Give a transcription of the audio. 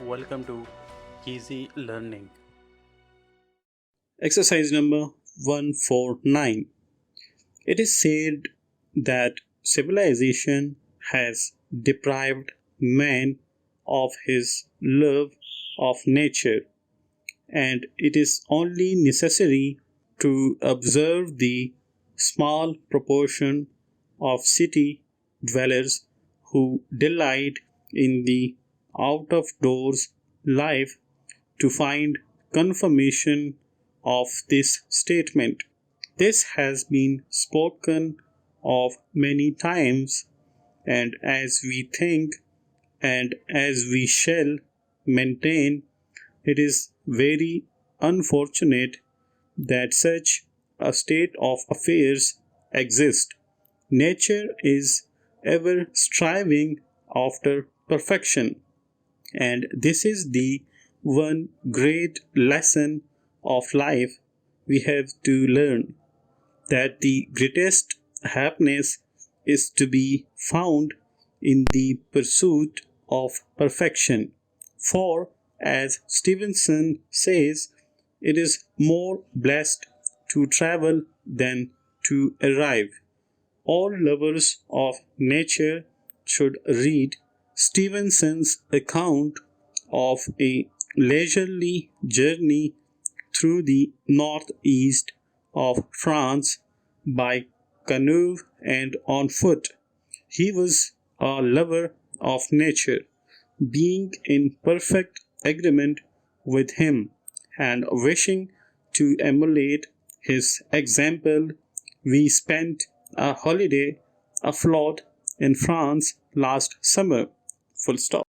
Welcome to Easy Learning. Exercise number 149. It is said that civilization has deprived man of his love of nature, and it is only necessary to observe the small proportion of city dwellers who delight in the out of doors life to find confirmation of this statement. This has been spoken of many times, and as we think and as we shall maintain, it is very unfortunate that such a state of affairs exists. Nature is ever striving after perfection, and this is the one great lesson of life we have to learn, that the greatest happiness is to be found in the pursuit of perfection. For, as Stevenson says, it is more blessed to travel than to arrive. All lovers of nature should read Stevenson's account of a leisurely journey through the northeast of France by canoe and on foot. He was a lover of nature, being in perfect agreement with him and wishing to emulate his example. We spent a holiday afloat in France last summer. Full stop.